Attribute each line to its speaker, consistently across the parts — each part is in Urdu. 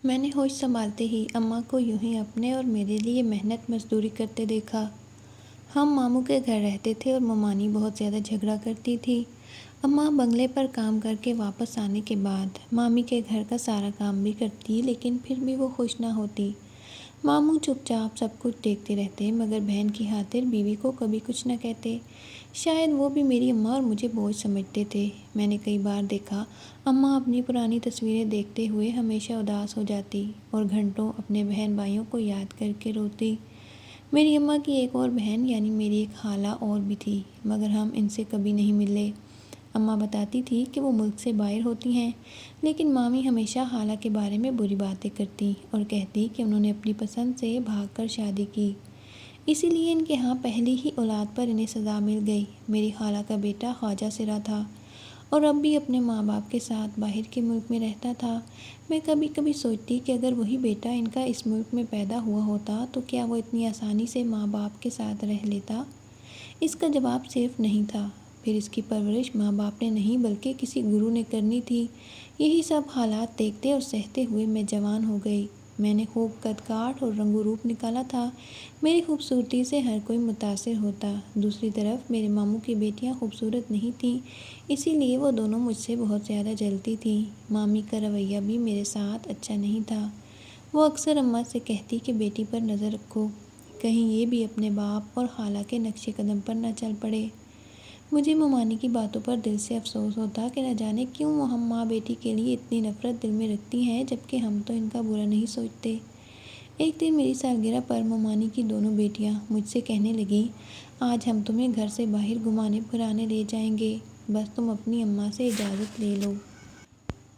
Speaker 1: میں نے ہوش سنبھالتے ہی اماں کو یوں ہی اپنے اور میرے لیے محنت مزدوری کرتے دیکھا۔ ہم ماموں کے گھر رہتے تھے اور ممانی بہت زیادہ جھگڑا کرتی تھی۔ اماں بنگلے پر کام کر کے واپس آنے کے بعد مامی کے گھر کا سارا کام بھی کرتی، لیکن پھر بھی وہ خوش نہ ہوتی۔ ماموں چپ چاپ سب کچھ دیکھتے رہتے، مگر بہن کی خاطر بیوی کو کبھی کچھ نہ کہتے۔ شاید وہ بھی میری اماں اور مجھے بوجھ سمجھتے تھے۔ میں نے کئی بار دیکھا اماں اپنی پرانی تصویریں دیکھتے ہوئے ہمیشہ اداس ہو جاتی اور گھنٹوں اپنے بہن بھائیوں کو یاد کر کے روتی۔ میری اماں کی ایک اور بہن یعنی میری ایک خالہ اور بھی تھی، مگر ہم ان سے کبھی نہیں ملے۔ اماں بتاتی تھی کہ وہ ملک سے باہر ہوتی ہیں، لیکن مامی ہمیشہ خالہ کے بارے میں بری باتیں کرتی اور کہتی کہ انہوں نے اپنی پسند سے بھاگ کر شادی کی، اسی لیے ان کے ہاں پہلی ہی اولاد پر انہیں سزا مل گئی۔ میری خالہ کا بیٹا خواجہ سرا تھا اور اب بھی اپنے ماں باپ کے ساتھ باہر کے ملک میں رہتا تھا۔ میں کبھی کبھی سوچتی کہ اگر وہی بیٹا ان کا اس ملک میں پیدا ہوا ہوتا تو کیا وہ اتنی آسانی سے ماں باپ کے ساتھ رہ لیتا؟ اس کا جواب صرف نہیں تھا۔ پھر اس کی پرورش ماں باپ نے نہیں بلکہ کسی گرو نے کرنی تھی۔ یہی سب حالات دیکھتے اور سہتے ہوئے میں جوان ہو گئی۔ میں نے خوب قد کاٹ اور رنگ و روپ نکالا تھا۔ میری خوبصورتی سے ہر کوئی متاثر ہوتا۔ دوسری طرف میرے ماموں کی بیٹیاں خوبصورت نہیں تھیں، اسی لیے وہ دونوں مجھ سے بہت زیادہ جلتی تھیں۔ مامی کا رویہ بھی میرے ساتھ اچھا نہیں تھا۔ وہ اکثر اماں سے کہتی کہ بیٹی پر نظر رکھو، کہیں یہ بھی اپنے باپ اور خالہ کے نقش قدم پر نہ چل پڑے۔ مجھے ممانی کی باتوں پر دل سے افسوس ہوتا کہ نہ جانے کیوں وہ ہم ماں بیٹی کے لیے اتنی نفرت دل میں رکھتی ہیں، جبکہ ہم تو ان کا برا نہیں سوچتے۔ ایک دن میری سالگرہ پر ممانی کی دونوں بیٹیاں مجھ سے کہنے لگیں، آج ہم تمہیں گھر سے باہر گھمانے پھرانے لے جائیں گے، بس تم اپنی اماں سے اجازت لے لو۔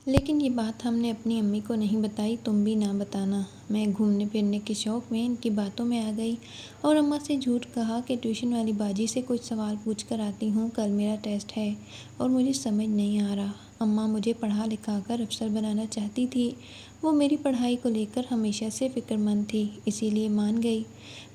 Speaker 1: لیکن یہ بات ہم نے اپنی امی کو نہیں بتائی، تم بھی نہ بتانا۔ میں گھومنے پھرنے کے شوق میں ان کی باتوں میں آ گئی اور اماں سے جھوٹ کہا کہ ٹیوشن والی باجی سے کچھ سوال پوچھ کر آتی ہوں، کل میرا ٹیسٹ ہے اور مجھے سمجھ نہیں آ رہا۔ اماں مجھے پڑھا لکھا کر افسر بنانا چاہتی تھی۔ وہ میری پڑھائی کو لے کر ہمیشہ سے فکر مند تھی، اسی لیے مان گئی۔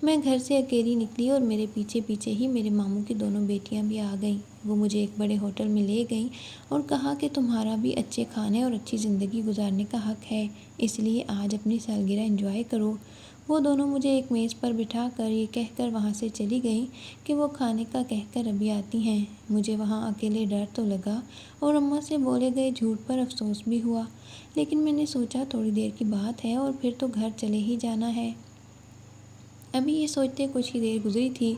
Speaker 1: میں گھر سے اکیلی نکلی اور میرے پیچھے پیچھے ہی میرے ماموں کی دونوں بیٹیاں بھی آ گئیں۔ وہ مجھے ایک بڑے ہوٹل میں لے گئیں اور کہا کہ تمہارا بھی اچھے کھانے اور اچھی زندگی گزارنے کا حق ہے، اس لیے آج اپنی سالگرہ انجوائے کرو۔ وہ دونوں مجھے ایک میز پر بٹھا کر یہ کہہ کر وہاں سے چلی گئیں کہ وہ کھانے کا کہہ کر ابھی آتی ہیں۔ مجھے وہاں اکیلے ڈر تو لگا اور اماں سے بولے گئے جھوٹ پر افسوس بھی ہوا، لیکن میں نے سوچا تھوڑی دیر کی بات ہے اور پھر تو گھر چلے ہی جانا ہے۔ ابھی یہ سوچتے کچھ ہی دیر گزری تھی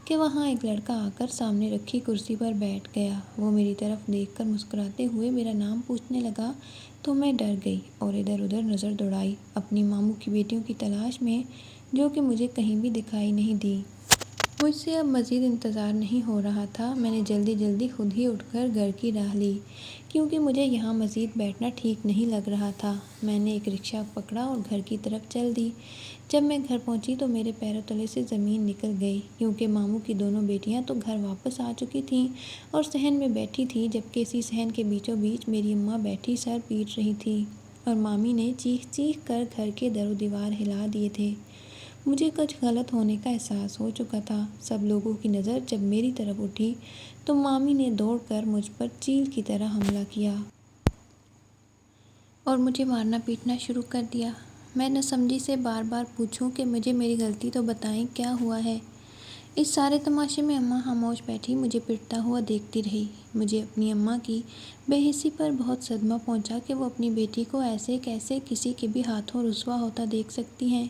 Speaker 1: کہ وہاں ایک لڑکا آ کر سامنے رکھی کرسی پر بیٹھ گیا۔ وہ میری طرف دیکھ کر مسکراتے ہوئے میرا نام پوچھنے لگا تو میں ڈر گئی اور ادھر ادھر نظر دوڑائی اپنی ماموں کی بیٹیوں کی تلاش میں، جو کہ مجھے کہیں بھی دکھائی نہیں دی۔ مجھ سے اب مزید انتظار نہیں ہو رہا تھا۔ میں نے جلدی جلدی خود ہی اٹھ کر گھر کی راہ لی، کیونکہ مجھے یہاں مزید بیٹھنا ٹھیک نہیں لگ رہا تھا۔ میں نے ایک رکشہ پکڑا اور گھر کی طرف چل دی۔ جب میں گھر پہنچی تو میرے پیروں تلے سے زمین نکل گئی، کیونکہ ماموں کی دونوں بیٹیاں تو گھر واپس آ چکی تھیں اور صحن میں بیٹھی تھیں، جبکہ اسی صحن کے بیچوں بیچ میری اماں بیٹھی سر پیٹ رہی تھی اور مامی نے چیخ چیخ کر گھر کے در و دیوار ہلا دیے تھے۔ مجھے کچھ غلط ہونے کا احساس ہو چکا تھا۔ سب لوگوں کی نظر جب میری طرف اٹھی تو مامی نے دوڑ کر مجھ پر چیل کی طرح حملہ کیا اور مجھے مارنا پیٹنا شروع کر دیا۔ میں نہ سمجھی سے بار بار پوچھوں کہ مجھے میری غلطی تو بتائیں، کیا ہوا ہے؟ اس سارے تماشے میں اماں خاموش بیٹھی مجھے پٹتا ہوا دیکھتی رہی۔ مجھے اپنی اماں کی بے حسی پر بہت صدمہ پہنچا کہ وہ اپنی بیٹی کو ایسے کیسے کسی کے بھی ہاتھوں رسوا ہوتا دیکھ سکتی ہیں۔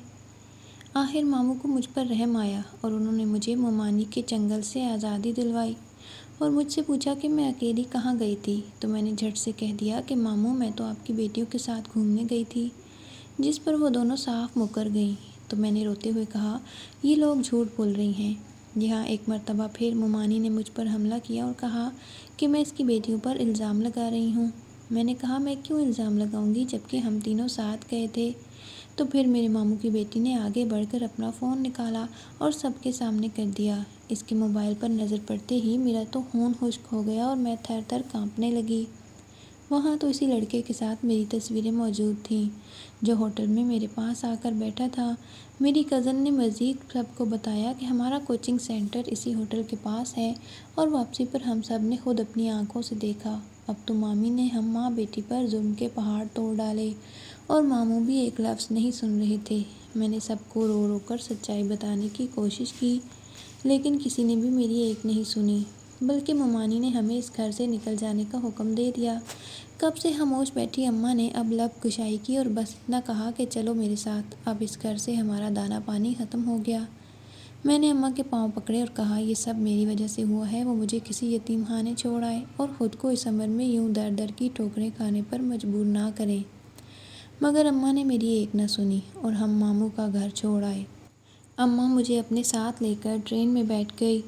Speaker 1: آخر ماموں کو مجھ پر رحم آیا اور انہوں نے مجھے ممانی کے چنگل سے آزادی دلوائی اور مجھ سے پوچھا کہ میں اکیلی کہاں گئی تھی، تو میں نے جھٹ سے کہہ دیا کہ ماموں میں تو آپ کی بیٹیوں کے ساتھ گھومنے گئی تھی، جس پر وہ دونوں صاف مکر گئیں۔ تو میں نے روتے ہوئے کہا، یہ لوگ جھوٹ بول رہی ہیں۔ یہاں ایک مرتبہ پھر ممانی نے مجھ پر حملہ کیا اور کہا کہ میں اس کی بیٹیوں پر الزام لگا رہی ہوں۔ میں نے کہا، میں کیوں الزام لگاؤں گی جبکہ ہم تینوں ساتھ گئے تھے؟ تو پھر میرے ماموں کی بیٹی نے آگے بڑھ کر اپنا فون نکالا اور سب کے سامنے کر دیا۔ اس کے موبائل پر نظر پڑتے ہی میرا تو خون خشک ہو گیا اور میں تھر تھر کانپنے لگی۔ وہاں تو اسی لڑکے کے ساتھ میری تصویریں موجود تھیں جو ہوٹل میں میرے پاس آ کر بیٹھا تھا۔ میری کزن نے مزید سب کو بتایا کہ ہمارا کوچنگ سینٹر اسی ہوٹل کے پاس ہے اور واپسی پر ہم سب نے خود اپنی آنکھوں سے دیکھا۔ اب تو مامی نے ہم ماں بیٹی پر ظلم کے پہاڑ توڑ ڈالے اور ماموں بھی ایک لفظ نہیں سن رہے تھے۔ میں نے سب کو رو رو کر سچائی بتانے کی کوشش کی، لیکن کسی نے بھی میری ایک نہیں سنی، بلکہ ممانی نے ہمیں اس گھر سے نکل جانے کا حکم دے دیا۔ کب سے خاموش بیٹھی اماں نے اب لب کشائی کی اور بس اتنا کہا کہ چلو میرے ساتھ، اب اس گھر سے ہمارا دانا پانی ختم ہو گیا۔ میں نے اماں کے پاؤں پکڑے اور کہا یہ سب میری وجہ سے ہوا ہے، وہ مجھے کسی یتیم خانے چھوڑ آئے اور خود کو اس عمر میں یوں در در کی ٹھوکریں کھانے پر مجبور نہ کریں۔ مگر اماں نے میری ایک نہ سنی اور ہم ماموں کا گھر چھوڑ آئے۔ اماں مجھے اپنے ساتھ لے کر ٹرین میں بیٹھ گئی۔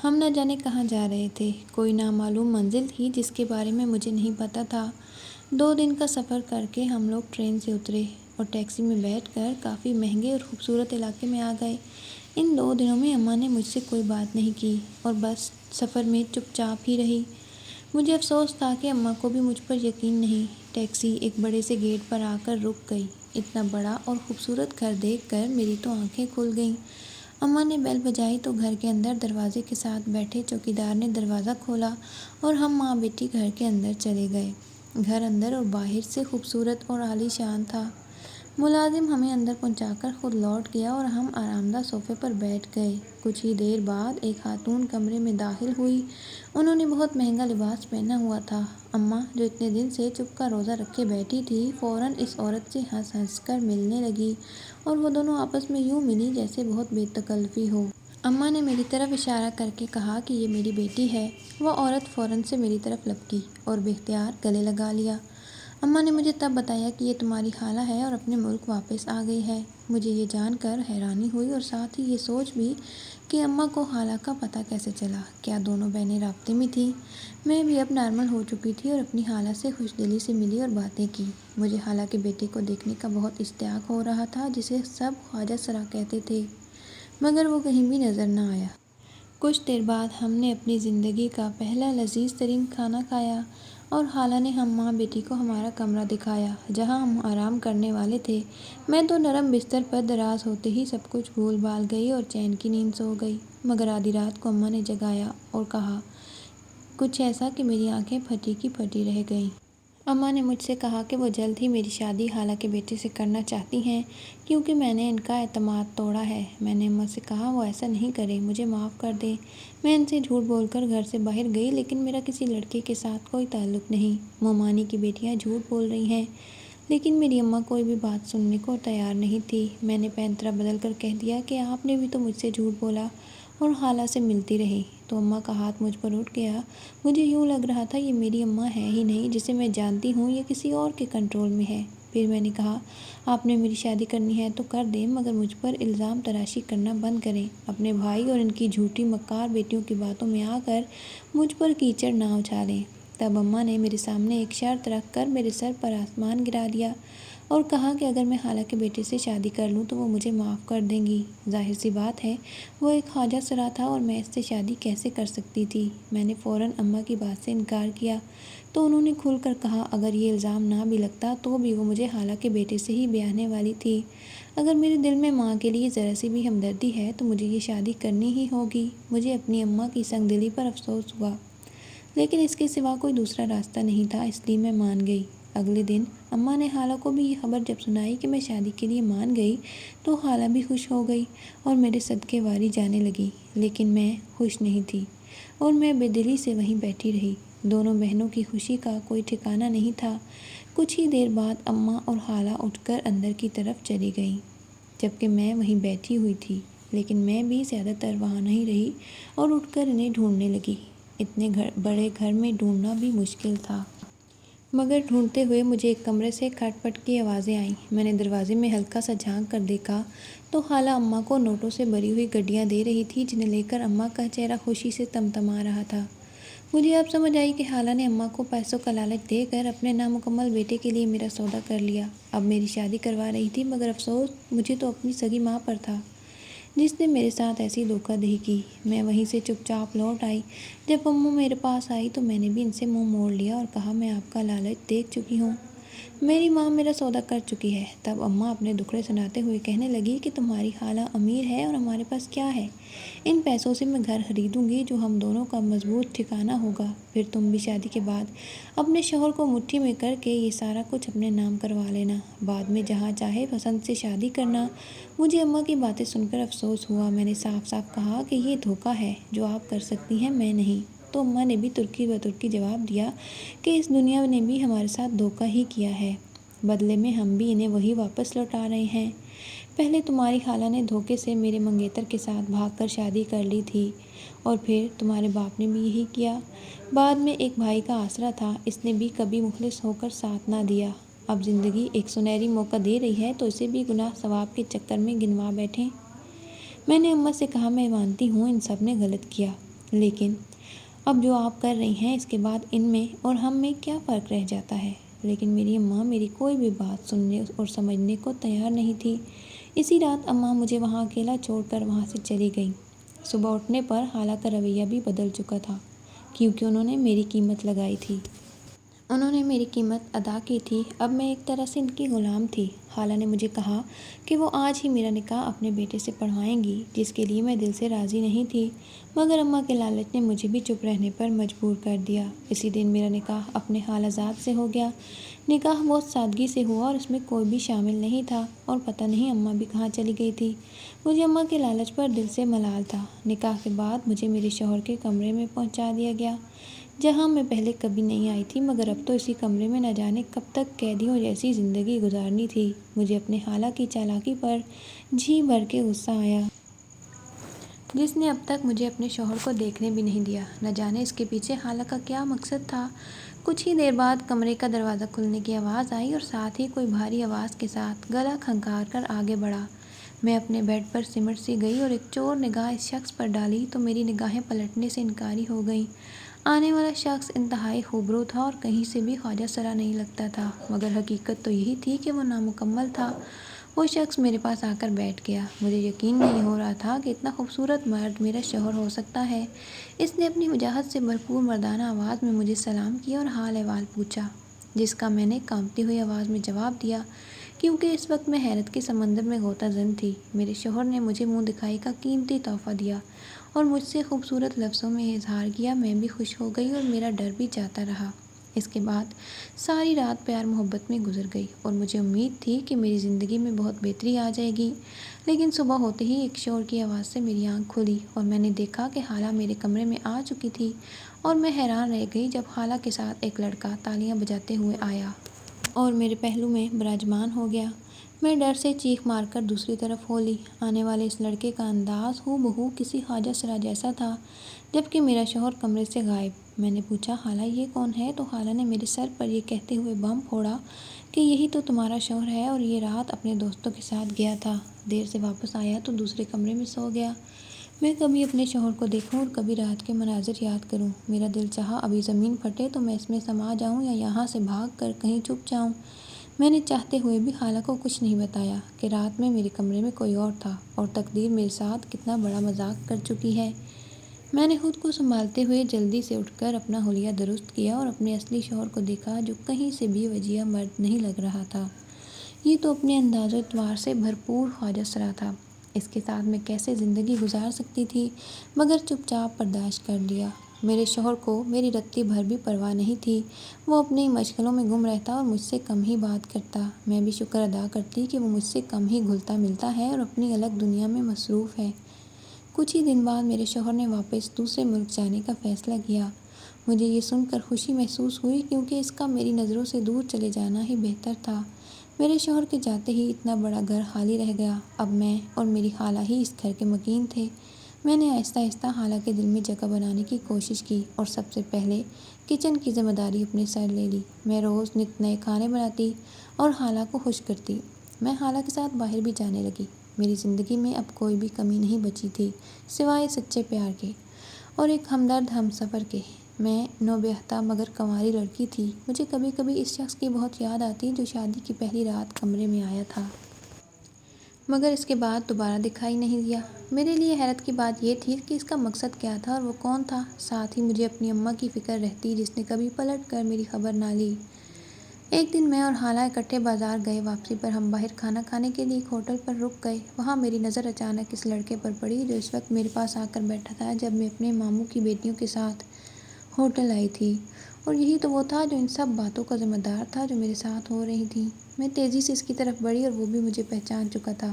Speaker 1: ہم نہ جانے کہاں جا رہے تھے، کوئی نامعلوم منزل تھی جس کے بارے میں مجھے نہیں پتہ تھا۔ 2 دن کا سفر کر کے ہم لوگ ٹرین سے اترے اور ٹیکسی میں بیٹھ کر کافی مہنگے اور خوبصورت علاقے میں آ گئے۔ ان 2 دنوں میں اماں نے مجھ سے کوئی بات نہیں کی اور بس سفر میں چپ چاپ ہی رہی۔ مجھے افسوس تھا کہ اماں کو بھی مجھ پر یقین نہیں۔ ٹیکسی ایک بڑے سے گیٹ پر آ کر رک گئی۔ اتنا بڑا اور خوبصورت گھر دیکھ کر میری تو آنکھیں کھل گئیں۔ اماں نے بیل بجائی تو گھر کے اندر دروازے کے ساتھ بیٹھے چوکیدار نے دروازہ کھولا اور ہم ماں بیٹی گھر کے اندر چلے گئے۔ گھر اندر اور باہر سے خوبصورت اور عالی شان تھا۔ ملازم ہمیں اندر پہنچا کر خود لوٹ گیا اور ہم آرام دہ صوفے پر بیٹھ گئے۔ کچھ ہی دیر بعد ایک خاتون کمرے میں داخل ہوئی۔ انہوں نے بہت مہنگا لباس پہنا ہوا تھا۔ اماں جو اتنے دن سے چپ کا روزہ رکھے بیٹھی تھی، فوراً اس عورت سے ہنس ہنس کر ملنے لگی اور وہ دونوں آپس میں یوں ملی جیسے بہت بے تکلفی ہو۔ اماں نے میری طرف اشارہ کر کے کہا کہ یہ میری بیٹی ہے۔ وہ عورت فوراً سے میری طرف لپکی اور بے اختیار گلے لگا لیا۔ اماں نے مجھے تب بتایا کہ یہ تمہاری خالہ ہے اور اپنے ملک واپس آ گئی ہے۔ مجھے یہ جان کر حیرانی ہوئی اور ساتھ ہی یہ سوچ بھی کہ اماں کو خالہ کا پتہ کیسے چلا۔ کیا دونوں بہنیں رابطے میں تھیں؟ میں بھی اب نارمل ہو چکی تھی اور اپنی خالہ سے خوش دلی سے ملی اور باتیں کی۔ مجھے خالہ کے بیٹے کو دیکھنے کا بہت اشتیاق ہو رہا تھا جسے سب خواجہ سرا کہتے تھے، مگر وہ کہیں بھی نظر نہ آیا۔ کچھ دیر بعد ہم نے اپنی زندگی کا پہلا لذیذ ترین کھانا کھایا اور خالہ نے ہم ماں بیٹی کو ہمارا کمرہ دکھایا جہاں ہم آرام کرنے والے تھے۔ میں تو نرم بستر پر دراز ہوتے ہی سب کچھ بھول بھال گئی اور چین کی نیند سو گئی، مگر آدھی رات کو اماں نے جگایا اور کہا کچھ ایسا کہ میری آنکھیں پھٹی کی پھٹی رہ گئیں۔ اماں نے مجھ سے کہا کہ وہ جلد ہی میری شادی خالہ کے بیٹے سے کرنا چاہتی ہیں کیونکہ میں نے ان کا اعتماد توڑا ہے۔ میں نے اماں سے کہا وہ ایسا نہیں کریں، مجھے معاف کر دیں۔ میں ان سے جھوٹ بول کر گھر سے باہر گئی، لیکن میرا کسی لڑکے کے ساتھ کوئی تعلق نہیں۔ مومانی کی بیٹیاں جھوٹ بول رہی ہیں، لیکن میری اماں کوئی بھی بات سننے کو تیار نہیں تھی۔ میں نے پینترا بدل کر کہہ دیا کہ آپ نے بھی تو مجھ سے جھوٹ بولا اور خالہ سے ملتی رہی، تو اماں کا ہاتھ مجھ پر اٹھ گیا۔ مجھے یوں لگ رہا تھا یہ میری اماں ہے ہی نہیں جسے میں جانتی ہوں، یہ کسی اور کے کنٹرول میں ہے۔ پھر میں نے کہا آپ نے میری شادی کرنی ہے تو کر دیں، مگر مجھ پر الزام تراشی کرنا بند کریں۔ اپنے بھائی اور ان کی جھوٹی مکار بیٹیوں کی باتوں میں آ کر مجھ پر کیچڑ نہ اچھالیں۔ تب اماں نے میرے سامنے ایک شرط رکھ کر میرے سر پر آسمان گرا دیا اور کہا کہ اگر میں خالہ کے بیٹے سے شادی کر لوں تو وہ مجھے معاف کر دیں گی۔ ظاہر سی بات ہے وہ ایک خواجہ سرا تھا اور میں اس سے شادی کیسے کر سکتی تھی۔ میں نے فوراً اماں کی بات سے انکار کیا تو انہوں نے کھل کر کہا اگر یہ الزام نہ بھی لگتا تو بھی وہ مجھے خالہ کے بیٹے سے ہی بیاہنے والی تھی۔ اگر میرے دل میں ماں کے لیے ذرا سی بھی ہمدردی ہے تو مجھے یہ شادی کرنی ہی ہوگی۔ مجھے اپنی اماں کی سنگ دلی پر افسوس ہوا، لیکن اس کے سوا کوئی دوسرا راستہ نہیں تھا، اس لیے میں مان گئی۔ اگلے دن اماں نے خالہ کو بھی یہ خبر جب سنائی کہ میں شادی کے لیے مان گئی تو خالہ بھی خوش ہو گئی اور میرے صدقے واری جانے لگی، لیکن میں خوش نہیں تھی اور میں بے دلی سے وہیں بیٹھی رہی۔ دونوں بہنوں کی خوشی کا کوئی ٹھکانہ نہیں تھا۔ کچھ ہی دیر بعد اماں اور خالہ اٹھ کر اندر کی طرف چلی گئیں، جبکہ میں وہیں بیٹھی ہوئی تھی، لیکن میں بھی زیادہ تر وہاں نہیں رہی اور اٹھ کر انہیں ڈھونڈنے لگی۔ اتنے بڑے گھر میں ڈھونڈنا بھی مشکل تھا، مگر ڈھونڈتے ہوئے مجھے ایک کمرے سے کھٹ پٹ کی آوازیں آئیں۔ میں نے دروازے میں ہلکا سا جھانک کر دیکھا تو خالہ اماں کو نوٹوں سے بھری ہوئی گڈیاں دے رہی تھی جنہیں لے کر اماں کا چہرہ خوشی سے تمتما رہا تھا۔ مجھے اب سمجھ آئی کہ خالہ نے اماں کو پیسوں کا لالچ دے کر اپنے نامکمل بیٹے کے لیے میرا سودا کر لیا۔ اب میری شادی کروا رہی تھی، مگر افسوس مجھے تو اپنی سگی ماں پر تھا جس نے میرے ساتھ ایسی دھوکہ دہی کی۔ میں وہیں سے چپ چاپ لوٹ آئی۔ جب اماں میرے پاس آئی تو میں نے بھی ان سے منہ موڑ لیا اور کہا میں آپ کا لالچ دیکھ چکی ہوں، میری ماں میرا سودا کر چکی ہے۔ تب اماں اپنے دکھڑے سناتے ہوئے کہنے لگی کہ تمہاری خالہ امیر ہے اور ہمارے پاس کیا ہے؟ ان پیسوں سے میں گھر خریدوں گی جو ہم دونوں کا مضبوط ٹھکانہ ہوگا، پھر تم بھی شادی کے بعد اپنے شوہر کو مٹھی میں کر کے یہ سارا کچھ اپنے نام کروا لینا، بعد میں جہاں چاہے پسند سے شادی کرنا۔ مجھے اماں کی باتیں سن کر افسوس ہوا۔ میں نے صاف صاف کہا کہ یہ دھوکہ ہے، جو آپ کر سکتی ہیں میں نہیں۔ تو اماں نے بھی ترکی بترکی جواب دیا کہ اس دنیا نے بھی ہمارے ساتھ دھوکہ ہی کیا ہے، بدلے میں ہم بھی انہیں وہی واپس لوٹا رہے ہیں۔ پہلے تمہاری خالہ نے دھوکے سے میرے منگیتر کے ساتھ بھاگ کر شادی کر لی تھی، اور پھر تمہارے باپ نے بھی یہی کیا۔ بعد میں ایک بھائی کا آسرا تھا، اس نے بھی کبھی مخلص ہو کر ساتھ نہ دیا۔ اب زندگی ایک سنہری موقع دے رہی ہے تو اسے بھی گناہ ثواب کے چکر میں گنوا بیٹھیں۔ میں نے اماں سے کہا میں مانتی ہوں ان سب نے غلط کیا، لیکن اب جو آپ کر رہی ہیں اس کے بعد ان میں اور ہم میں کیا فرق رہ جاتا ہے؟ لیکن میری اماں میری کوئی بھی بات سننے اور سمجھنے کو تیار نہیں تھی۔ اسی رات اماں مجھے وہاں اکیلا چھوڑ کر وہاں سے چلی گئیں۔ صبح اٹھنے پر خالہ کا رویہ بھی بدل چکا تھا، کیونکہ انہوں نے میری قیمت لگائی تھی۔ انہوں نے میری قیمت ادا کی تھی۔ اب میں ایک طرح سے ان کی غلام تھی۔ خالہ نے مجھے کہا کہ وہ آج ہی میرا نکاح اپنے بیٹے سے پڑھوائیں گی، جس کے لیے میں دل سے راضی نہیں تھی، مگر اماں کے لالچ نے مجھے بھی چپ رہنے پر مجبور کر دیا۔ اسی دن میرا نکاح اپنے خالہ زاد سے ہو گیا۔ نکاح بہت سادگی سے ہوا اور اس میں کوئی بھی شامل نہیں تھا، اور پتہ نہیں اماں بھی کہاں چلی گئی تھی۔ مجھے اماں کے لالچ پر دل سے ملال تھا۔ نکاح کے بعد مجھے میرے شوہر کے کمرے میں پہنچا دیا گیا، جہاں میں پہلے کبھی نہیں آئی تھی، مگر اب تو اسی کمرے میں نہ جانے کب تک قیدیوں جیسی زندگی گزارنی تھی۔ مجھے اپنے خالہ کی چالاکی پر جی بھر کے غصہ آیا، جس نے اب تک مجھے اپنے شوہر کو دیکھنے بھی نہیں دیا۔ نہ جانے اس کے پیچھے خالہ کا کیا مقصد تھا۔ کچھ ہی دیر بعد کمرے کا دروازہ کھلنے کی آواز آئی اور ساتھ ہی کوئی بھاری آواز کے ساتھ گلا کھنکار کر آگے بڑھا۔ میں اپنے بیڈ پر سمٹ سی گئی اور ایک چور نگاہ اس شخص پر ڈالی تو میری نگاہیں پلٹنے سے انکاری ہو گئیں۔ آنے والا شخص انتہائی خوبرو تھا اور کہیں سے بھی خواجہ سرا نہیں لگتا تھا، مگر حقیقت تو یہی تھی کہ وہ نامکمل تھا۔ وہ شخص میرے پاس آ کر بیٹھ گیا۔ مجھے یقین نہیں ہو رہا تھا کہ اتنا خوبصورت مرد میرا شوہر ہو سکتا ہے۔ اس نے اپنی وجاہت سے بھرپور مردانہ آواز میں مجھے سلام کیا اور حال احوال پوچھا، جس کا میں نے کانپتی ہوئی آواز میں جواب دیا، کیونکہ اس وقت میں حیرت کے سمندر میں غوطہ زن تھی۔ میرے شوہر نے مجھے منہ دکھائی کا قیمتی تحفہ دیا اور مجھ سے خوبصورت لفظوں میں اظہار کیا۔ میں بھی خوش ہو گئی اور میرا ڈر بھی جاتا رہا۔ اس کے بعد ساری رات پیار محبت میں گزر گئی اور مجھے امید تھی کہ میری زندگی میں بہت بہتری آ جائے گی، لیکن صبح ہوتے ہی ایک شور کی آواز سے میری آنکھ کھلی اور میں نے دیکھا کہ خالہ میرے کمرے میں آ چکی تھی، اور میں حیران رہ گئی جب خالہ کے ساتھ ایک لڑکا تالیاں بجاتے ہوئے آیا اور میرے پہلو میں براجمان ہو گیا۔ میں ڈر سے چیخ مار کر دوسری طرف ہو لی۔ آنے والے اس لڑکے کا انداز ہو بہو کسی خواجہ سرا جیسا تھا، جبکہ میرا شوہر کمرے سے غائب۔ میں نے پوچھا خالہ یہ کون ہے؟ تو خالہ نے میرے سر پر یہ کہتے ہوئے بم پھوڑا کہ یہی تو تمہارا شوہر ہے، اور یہ رات اپنے دوستوں کے ساتھ گیا تھا، دیر سے واپس آیا تو دوسرے کمرے میں سو گیا۔ میں کبھی اپنے شوہر کو دیکھوں اور کبھی رات کے مناظر یاد کروں۔ میرا دل چاہا ابھی زمین پھٹے تو میں اس میں سما جاؤں یا یہاں سے بھاگ کر کہیں چھپ جاؤں۔ میں نے چاہتے ہوئے بھی خالہ کو کچھ نہیں بتایا کہ رات میں میرے کمرے میں کوئی اور تھا، اور تقدیر میرے ساتھ کتنا بڑا مذاق کر چکی ہے۔ میں نے خود کو سنبھالتے ہوئے جلدی سے اٹھ کر اپنا حلیہ درست کیا اور اپنے اصلی شوہر کو دیکھا، جو کہیں سے بھی وجیہہ مرد نہیں لگ رہا تھا۔ یہ تو اپنے انداز و اعتبار سے بھرپور خواجہ سرا تھا۔ اس کے ساتھ میں کیسے زندگی گزار سکتی تھی، مگر چپ چاپ برداشت کر لیا۔ میرے شوہر کو میری رتی بھر بھی پرواہ نہیں تھی۔ وہ اپنی ہی مشغلوں میں گم رہتا اور مجھ سے کم ہی بات کرتا۔ میں بھی شکر ادا کرتی کہ وہ مجھ سے کم ہی گھلتا ملتا ہے اور اپنی الگ دنیا میں مصروف ہے۔ کچھ ہی دن بعد میرے شوہر نے واپس دوسرے ملک جانے کا فیصلہ کیا۔ مجھے یہ سن کر خوشی محسوس ہوئی، کیونکہ اس کا میری نظروں سے دور چلے جانا ہی بہتر تھا۔ میرے شوہر کے جاتے ہی اتنا بڑا گھر خالی رہ گیا۔ اب میں اور میری خالہ ہی اس گھر کے مکین تھے۔ میں نے آہستہ آہستہ خالہ کے دل میں جگہ بنانے کی کوشش کی اور سب سے پہلے کچن کی ذمہ داری اپنے سر لے لی۔ میں روز نت نئے کھانے بناتی اور خالہ کو خوش کرتی۔ میں خالہ کے ساتھ باہر بھی جانے لگی۔ میری زندگی میں اب کوئی بھی کمی نہیں بچی تھی، سوائے سچے پیار کے اور ایک ہمدرد ہمسفر کے۔ میں نوبیاہتا مگر کنواری لڑکی تھی۔ مجھے کبھی کبھی اس شخص کی بہت یاد آتی جو شادی کی پہلی رات کمرے میں آیا تھا، مگر اس کے بعد دوبارہ دکھائی نہیں دیا۔ میرے لیے حیرت کی بات یہ تھی کہ اس کا مقصد کیا تھا اور وہ کون تھا۔ ساتھ ہی مجھے اپنی اماں کی فکر رہتی، جس نے کبھی پلٹ کر میری خبر نہ لی۔ ایک دن میں اور خالہ اکٹھے بازار گئے۔ واپسی پر ہم باہر کھانا کھانے کے لیے ایک ہوٹل پر رک گئے۔ وہاں میری نظر اچانک اس لڑکے پر پڑی جو اس وقت میرے پاس آ کر بیٹھا تھا جب میں اپنے ماموں کی بیٹیوں کے ساتھ ہوٹل آئی تھی، اور یہی تو وہ تھا جو ان سب باتوں کا ذمہ دار تھا جو میرے ساتھ ہو رہی تھیں۔ میں تیزی سے اس کی طرف بڑھی اور وہ بھی مجھے پہچان چکا تھا۔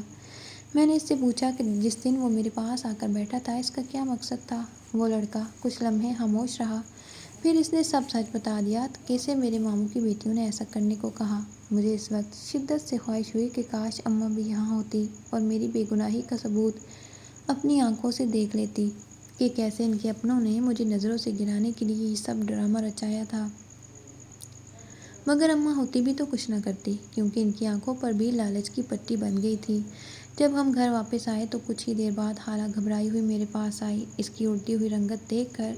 Speaker 1: میں نے اس سے پوچھا کہ جس دن وہ میرے پاس آ کر بیٹھا تھا اس کا کیا مقصد تھا؟ وہ لڑکا کچھ لمحے خاموش رہا، پھر اس نے سب سچ بتا دیا۔ کیسے میرے ماموں کی بیٹیوں نے ایسا کرنے کو کہا؟ مجھے اس وقت شدت سے خواہش ہوئی کہ کاش اماں بھی یہاں ہوتی اور میری بے گناہی کا ثبوت اپنی آنکھوں سے دیکھ لیتی کہ کیسے ان کے اپنوں نے مجھے نظروں سے گرانے کے لیے یہ سب ڈرامہ رچایا تھا۔ مگر اماں ہوتی بھی تو کچھ نہ کرتی، کیونکہ ان کی آنکھوں پر بھی لالچ کی پٹی بن گئی تھی۔ جب ہم گھر واپس آئے تو کچھ ہی دیر بعد خالہ گھبرائی ہوئی میرے پاس آئی۔ اس کی اڑتی ہوئی رنگت دیکھ کر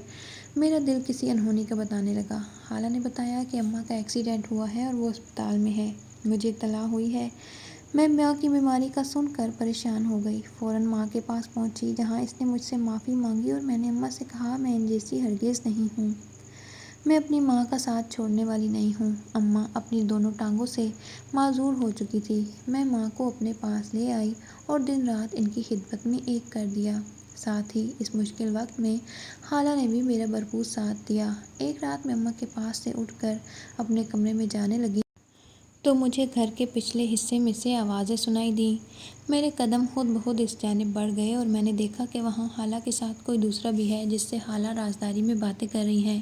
Speaker 1: میرا دل کسی انہونی کا بتانے لگا۔ خالہ نے بتایا کہ اماں کا ایکسیڈنٹ ہوا ہے اور وہ اسپتال میں ہے۔ مجھے اطلاع ہوئی ہے۔ میں ماں کی بیماری کا سن کر پریشان ہو گئی۔ فوراً ماں کے پاس پہنچی جہاں اس نے مجھ سے معافی مانگی اور میں نے اماں سے کہا میں ان جیسی ہرگز نہیں ہوں۔ میں اپنی ماں کا ساتھ چھوڑنے والی نہیں ہوں۔ اماں اپنی دونوں ٹانگوں سے معذور ہو چکی تھی۔ میں ماں کو اپنے پاس لے آئی اور دن رات ان کی خدمت میں ایک کر دیا۔ ساتھ ہی اس مشکل وقت میں خالہ نے بھی میرا بھرپور ساتھ دیا۔ ایک رات میں اماں کے پاس سے اٹھ کر اپنے کمرے میں جانے لگی تو مجھے گھر کے پچھلے حصے میں سے آوازیں سنائی دیں۔ میرے قدم خود بخود اس جانب بڑھ گئے اور میں نے دیکھا کہ وہاں خالہ کے ساتھ کوئی دوسرا بھی ہے جس سے خالہ رازداری میں باتیں کر رہی ہیں۔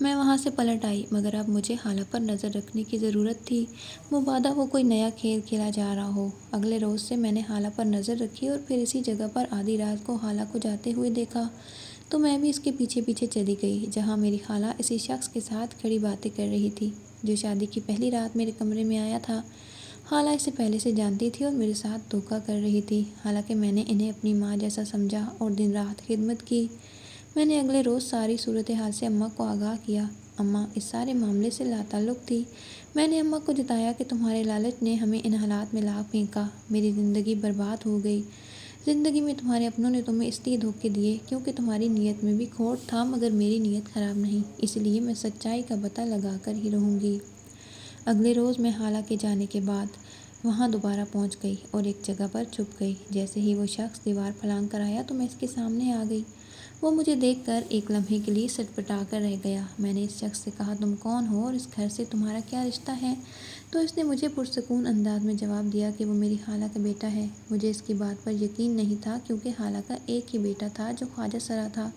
Speaker 1: میں وہاں سے پلٹ آئی، مگر اب مجھے خالہ پر نظر رکھنے کی ضرورت تھی، مبادا وہ کوئی نیا کھیل کھیلا جا رہا ہو۔ اگلے روز سے میں نے خالہ پر نظر رکھی اور پھر اسی جگہ پر آدھی رات کو خالہ کو جاتے ہوئے دیکھا تو میں بھی اس کے پیچھے پیچھے چلی گئی، جہاں میری خالہ اسی شخص کے ساتھ کھڑی باتیں کر رہی تھی جو شادی کی پہلی رات میرے کمرے میں آیا تھا۔ خالہ اسے پہلے سے جانتی تھی اور میرے ساتھ دھوکہ کر رہی تھی، حالانکہ میں نے انہیں اپنی ماں جیسا سمجھا اور دن رات خدمت کی۔ میں نے اگلے روز ساری صورتحال سے اماں کو آگاہ کیا۔ اماں اس سارے معاملے سے لاتعلق تھی۔ میں نے اماں کو جتایا کہ تمہارے لالچ نے ہمیں ان حالات میں لا پھینکا، میری زندگی برباد ہو گئی۔ زندگی میں تمہارے اپنوں نے تمہیں اس لیے دھوکے دیے کیونکہ تمہاری نیت میں بھی کھوٹ تھا، مگر میری نیت خراب نہیں، اس لیے میں سچائی کا پتہ لگا کر ہی رہوں گی۔ اگلے روز میں خالہ کے جانے کے بعد وہاں دوبارہ پہنچ گئی اور ایک جگہ پر چھپ گئی۔ جیسے ہی وہ شخص دیوار پھلانگ کر آیا تو میں اس کے سامنے آ گئی۔ وہ مجھے دیکھ کر ایک لمحے کے لیے سٹپٹا کر رہ گیا۔ میں نے اس شخص سے کہا تم کون ہو اور اس گھر سے تمہارا کیا رشتہ ہے؟ تو اس نے مجھے پرسکون انداز میں جواب دیا کہ وہ میری خالہ کا بیٹا ہے۔ مجھے اس کی بات پر یقین نہیں تھا کیونکہ خالہ کا ایک ہی بیٹا تھا جو خواجہ سرا تھا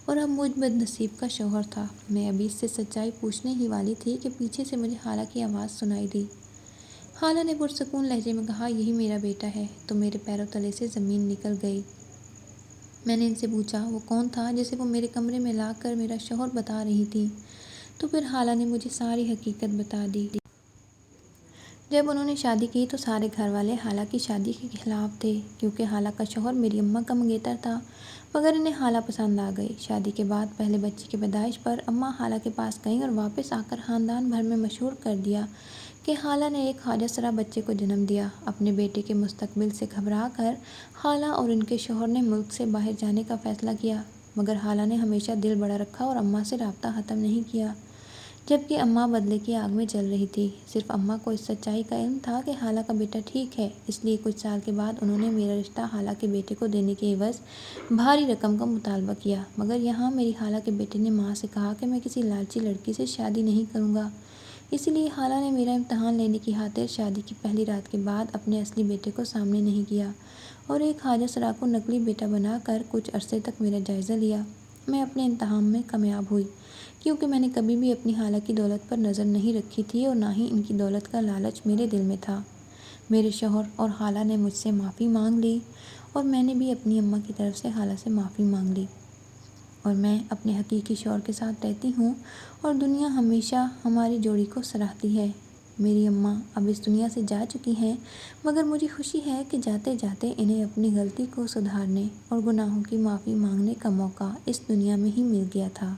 Speaker 1: اور اب مجھ بد نصیب کا شوہر تھا۔ میں ابھی اس سے سچائی پوچھنے ہی والی تھی کہ پیچھے سے مجھے خالہ کی آواز سنائی دی۔ خالہ نے پرسکون لہجے میں کہا یہی میرا بیٹا ہے۔ تو میرے پیروں تلے سے زمین نکل گئی۔ میں نے ان سے پوچھا وہ کون تھا جسے وہ میرے کمرے میں لا کر میرا شوہر بتا رہی تھی؟ تو پھر خالہ نے مجھے ساری حقیقت بتا دی۔ جب انہوں نے شادی کی تو سارے گھر والے خالہ کی شادی کے خلاف تھے کیونکہ خالہ کا شوہر میری اماں کا منگیتر تھا، مگر انہیں خالہ پسند آ گئی۔ شادی کے بعد پہلے بچے کی پیدائش پر اماں خالہ کے پاس گئیں اور واپس آ کر خاندان بھر میں مشہور کر دیا کہ خالہ نے ایک خواجہ سرا بچے کو جنم دیا۔ اپنے بیٹے کے مستقبل سے گھبرا کر خالہ اور ان کے شوہر نے ملک سے باہر جانے کا فیصلہ کیا، مگر خالہ نے ہمیشہ دل بڑا رکھا اور اماں سے رابطہ ختم نہیں کیا، جبکہ اماں بدلے کی آگ میں جل رہی تھی۔ صرف اماں کو اس سچائی کا علم تھا کہ خالہ کا بیٹا ٹھیک ہے، اس لیے کچھ سال کے بعد انہوں نے میرا رشتہ خالہ کے بیٹے کو دینے کے عوض بھاری رقم کا مطالبہ کیا، مگر یہاں میری خالہ کے بیٹے نے ماں سے کہا کہ میں کسی لالچی لڑکی سے شادی نہیں کروں گا، اس لیے خالہ نے میرا امتحان لینے کی خاطر شادی کی پہلی رات کے بعد اپنے اصلی بیٹے کو سامنے نہیں کیا اور ایک خواجہ سرا کو نقلی بیٹا بنا کر کچھ عرصے تک میرا جائزہ لیا۔ میں اپنے امتحان میں کامیاب ہوئی کیونکہ میں نے کبھی بھی اپنی خالہ کی دولت پر نظر نہیں رکھی تھی اور نہ ہی ان کی دولت کا لالچ میرے دل میں تھا۔ میرے شوہر اور خالہ نے مجھ سے معافی مانگ لی اور میں نے بھی اپنی اماں کی طرف سے خالہ سے معافی مانگ لی اور میں اپنے حقیقی شوہر کے ساتھ رہتی ہوں اور دنیا ہمیشہ ہماری جوڑی کو سراہتی ہے۔ میری اماں اب اس دنیا سے جا چکی ہیں، مگر مجھے خوشی ہے کہ جاتے جاتے انہیں اپنی غلطی کو سدھارنے اور گناہوں کی معافی مانگنے کا موقع اس دنیا میں ہی مل گیا تھا۔